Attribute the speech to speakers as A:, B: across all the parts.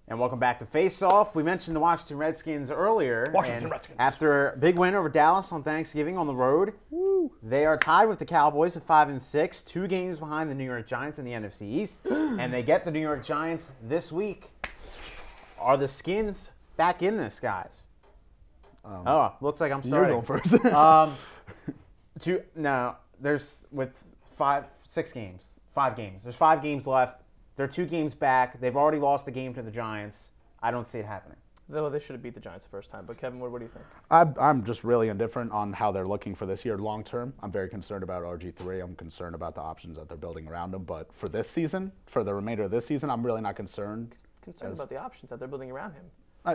A: And welcome back to Face Off. We mentioned the Washington Redskins earlier.
B: Washington Redskins.
A: After a big win over Dallas on Thanksgiving on the road, they are tied with the Cowboys at 5-6, 2 games behind the New York Giants in the NFC East. And they get the New York Giants this week. Are the Skins back in this, guys? Looks like I'm starting.
B: You're going first.
A: There's with 5 games. There's 5 games left. They're 2 games back. They've already lost the game to the Giants. I don't see it happening.
C: Though they should have beat the Giants the first time. But Kevin, what do you think?
B: I'm just really indifferent on how they're looking for this year long term. I'm very concerned about RG3. I'm concerned about the options that they're building around him. But for this season, for the remainder of this season, I'm really not concerned.
C: Concerned about the options that they're building around him.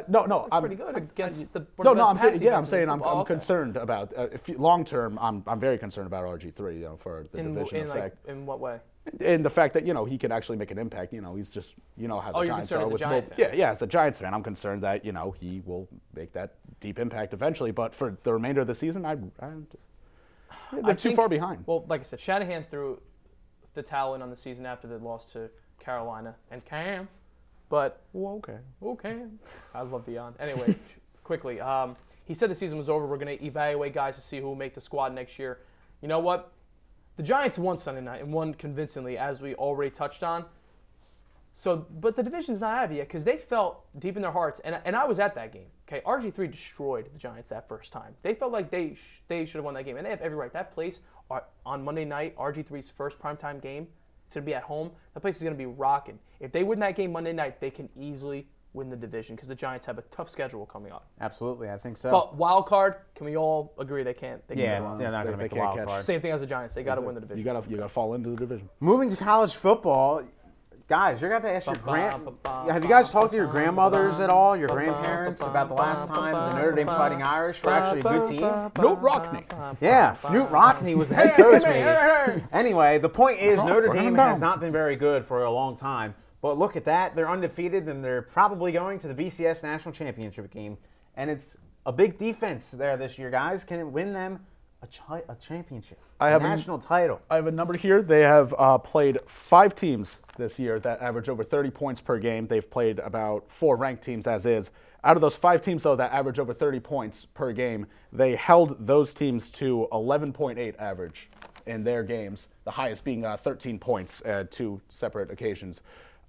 B: No, I'm
C: pretty good against the.
B: I'm saying I'm concerned about long term. I'm very concerned about RG3. For the division effect.
C: In what way?
B: In the fact that he can actually make an impact. He's just how the Giants are with
C: Giant fan.
B: Yeah, as a Giants fan, I'm concerned that he will make that deep impact eventually. But for the remainder of the season, they're too far behind.
C: Well, like I said, Shanahan threw the towel in on the season after the loss to Carolina and Cam. But okay. I love the yawn. Anyway, quickly, he said the season was over. We're going to evaluate guys to see who will make the squad next year. You know what? The Giants won Sunday night and won convincingly, as we already touched on. But the division's not out of it yet because they felt deep in their hearts, and I was at that game. Okay, RG3 destroyed the Giants that first time. They felt like they should have won that game, and they have every right. That place on Monday night, RG3's first primetime game, it's going to be at home. That place is going to be rocking. If they win that game Monday night, they can easily win the division because the Giants have a tough schedule coming up.
A: Absolutely, I think so.
C: But wild card, can we all agree they can't?
A: They're not going to make the wild card.
C: Same thing as the Giants. They got to win the division.
B: You got to fall into the division.
A: Moving to college football, guys, you're going to have to ask your have you guys talked to your grandmothers at all, your grandparents, about the last time the Notre Dame Fighting Irish were actually a good team?
B: Newt Rockne.
A: Yeah, Newt Rockne was the head coach, maybe. Anyway, the point is Notre Dame has not been very good for a long time. But look at that. They're undefeated, and they're probably going to the BCS National Championship game. And it's a big defense there this year, guys. Can it win them a championship, a national title?
B: I have a number here. They have played 5 teams this year that average over 30 points per game. They've played about 4 ranked teams as is. Out of those 5 teams, though, that average over 30 points per game, they held those teams to 11.8 average in their games, the highest being 13 points at 2 separate occasions.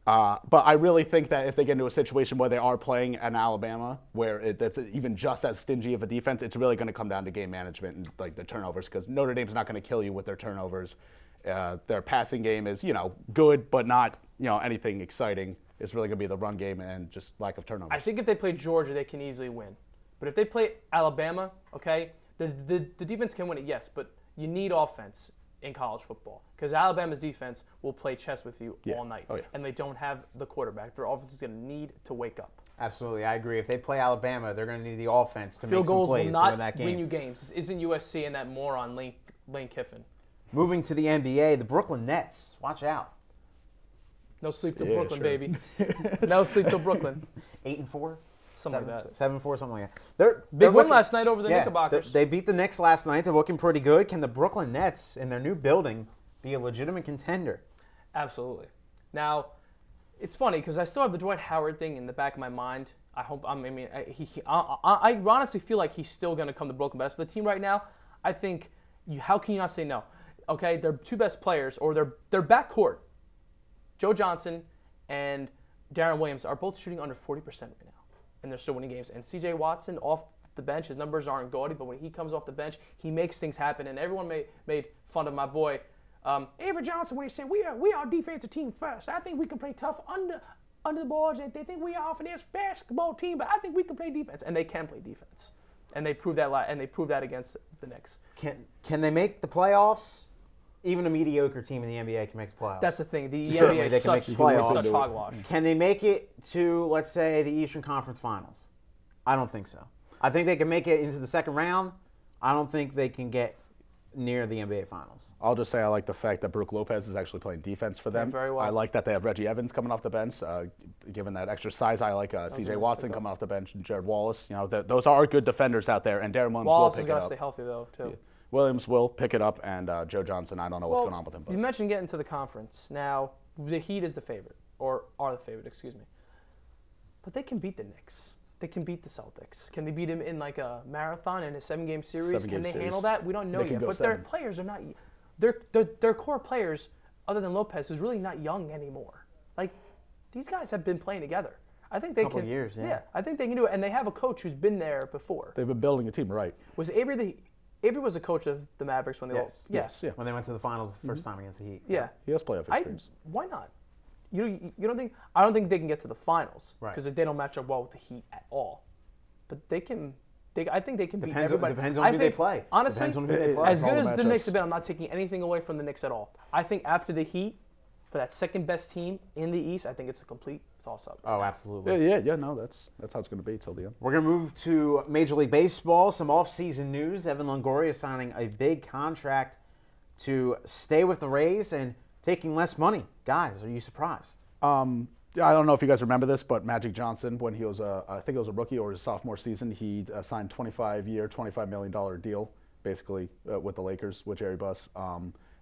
B: But I really think that if they get into a situation where they are playing an Alabama, where that's even just as stingy of a defense, it's really going to come down to game management and like the turnovers, because Notre Dame's not going to kill you with their turnovers. Their passing game is, good, but not, anything exciting. It's really going to be the run game and just lack of turnovers.
C: I think if they play Georgia, they can easily win. But if they play Alabama, okay, the defense can win it, yes, but you need offense in college football because Alabama's defense will play chess with you all night, and they don't have the quarterback. Their offense is going to need to wake up.
A: Absolutely, I agree. If they play Alabama, they're going to need the offense to
C: Field
A: make some plays
C: will not
A: to win that game.
C: win you games. This isn't USC and that moron Lane Kiffin.
A: Moving to the NBA, the Brooklyn Nets. Watch out.
C: No sleep till Brooklyn, baby. No sleep till Brooklyn.
A: 8-4.
C: Something like that.
A: 7-4, something like that.
C: Big win last night over the Knickerbockers.
A: They beat the Knicks last night. They're looking pretty good. Can the Brooklyn Nets, in their new building, be a legitimate contender?
C: Absolutely. Now, it's funny because I still have the Dwight Howard thing in the back of my mind. I honestly feel like he's still going to come to Brooklyn. But as for the team right now, I think, how can you not say no? Okay, their 2 best players, or their backcourt, Joe Johnson and Darren Williams, are both shooting under 40% right now. And they're still winning games. And C.J. Watson off the bench, his numbers aren't gaudy, but when he comes off the bench, he makes things happen. And everyone made fun of my boy Avery Johnson when he said, we are a defensive team first. I think we can play tough under the boards. They think we are for this basketball team, but I think we can play defense. And they can play defense. And they proved that against the Knicks.
A: Can they make the playoffs? Even a mediocre team in the NBA can make the playoffs.
C: That's the thing. The
A: Certainly
C: NBA is such hogwash.
A: Can they make it to, let's say, the Eastern Conference Finals? I don't think so. I think they can make it into the second round. I don't think they can get near the NBA Finals.
B: I'll just say I like the fact that Brook Lopez is actually playing defense for them.
C: Very well.
B: I like that they have Reggie Evans coming off the bench. Given that extra size, I like C.J. Watson coming off the bench and Jared Wallace. Those are good defenders out there, and Darren Williams
C: Wallace
B: will pick
C: has got
B: it
C: to
B: up.
C: stay healthy, though, too.
B: Yeah. Williams will pick it up, and Joe Johnson, I don't know what's going on with him. But.
C: You mentioned getting to the conference. Now, the Heat is the favorite, or are the favorite, excuse me. but they can beat the Knicks. They can beat the Celtics. Can they beat them in like a marathon in a 7-game series? Can they handle that? We don't know yet. But their players are not. Their core players, other than Lopez, is really not young anymore. Like these guys have been playing together. I think they
A: couple
C: can.
A: Years, yeah.
C: Yeah, I think they can do it, and they have a coach who's been there before.
B: They've been building a team, right?
C: Was Avery was a coach of the Mavericks when they
B: Yes.
A: When they went to the finals the first time against the Heat.
C: Yeah.
B: He has playoff experience.
C: Why not? You don't think? I don't think they can get to the finals because they don't match up well with the Heat at all. But they can. I think they can beat everybody.
A: Depends on who they play.
C: Honestly,
A: depends on who they play.
C: As good as the Knicks have been, I'm not taking anything away from the Knicks at all. I think after the Heat, for that second best team in the East, I think it's a complete toss-up.
A: Oh, absolutely.
B: Yeah. No, that's how it's going to be till the end.
A: We're going to move to Major League Baseball. Some off-season news. Evan Longoria signing a big contract to stay with the Rays and taking less money. Guys, are you surprised?
B: I don't know if you guys remember this, but Magic Johnson, when he was I think it was a rookie or his sophomore season, he signed $25-year, $25 million deal, basically, with the Lakers, with Jerry Buss.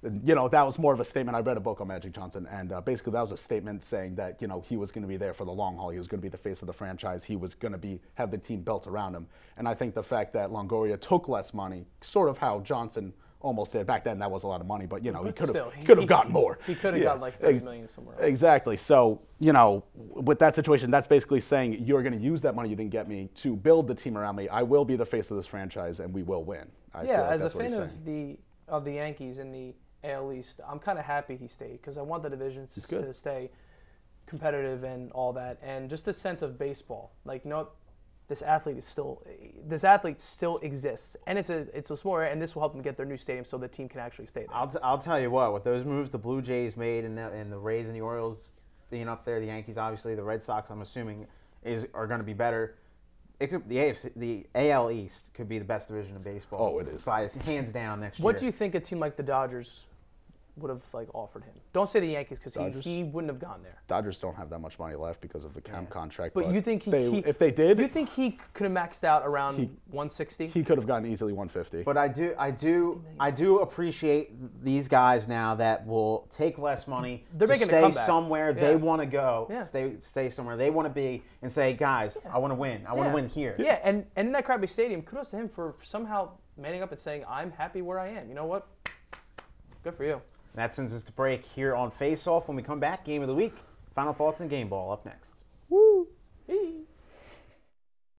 B: That was more of a statement. I read a book on Magic Johnson, and basically that was a statement saying that, he was going to be there for the long haul. He was going to be the face of the franchise. He was going to have the team built around him. And I think the fact that Longoria took less money, sort of how Johnson almost did. Back then, that was a lot of money, but, he could have gotten more.
C: He could have gotten like $30 million somewhere else.
B: Exactly. So, with that situation, that's basically saying you're going to use that money you didn't get me to build the team around me. I will be the face of this franchise, and we will win.
C: As a fan of the Yankees in the AL East, I'm kind of happy he stayed because I want the divisions to stay competitive and all that, and just a sense of baseball. Like, this athlete still exists, and it's a sport, and this will help them get their new stadium so the team can actually stay there.
A: I'll tell you what, with those moves the Blue Jays made and the Rays and the Orioles being up there, the Yankees obviously, the Red Sox I'm assuming are going to be better. It could the AL East could be the best division of baseball.
B: Oh, it is.
A: By hands down next year.
C: What do you think a team like the Dodgers would have offered him? Don't say the Yankees because he wouldn't have gone there.
B: Dodgers don't have that much money left because of the contract.
C: But you think
B: if they did,
C: you think he could have maxed out around 160?
B: He could have gotten easily 150.
A: But I do appreciate these guys now that will take less money.
C: They're making a
A: stay
C: comeback.
A: somewhere they want to go.
C: Yeah.
A: Stay somewhere they want to be and say, guys, I want to win. I want to win here.
C: Yeah, and in that crappy stadium, kudos to him for somehow manning up and saying, I'm happy where I am. You know what? Good for you.
A: That sends us to break here on Face Off. When we come back, Game of the Week, final thoughts and game ball up next.
C: Woo!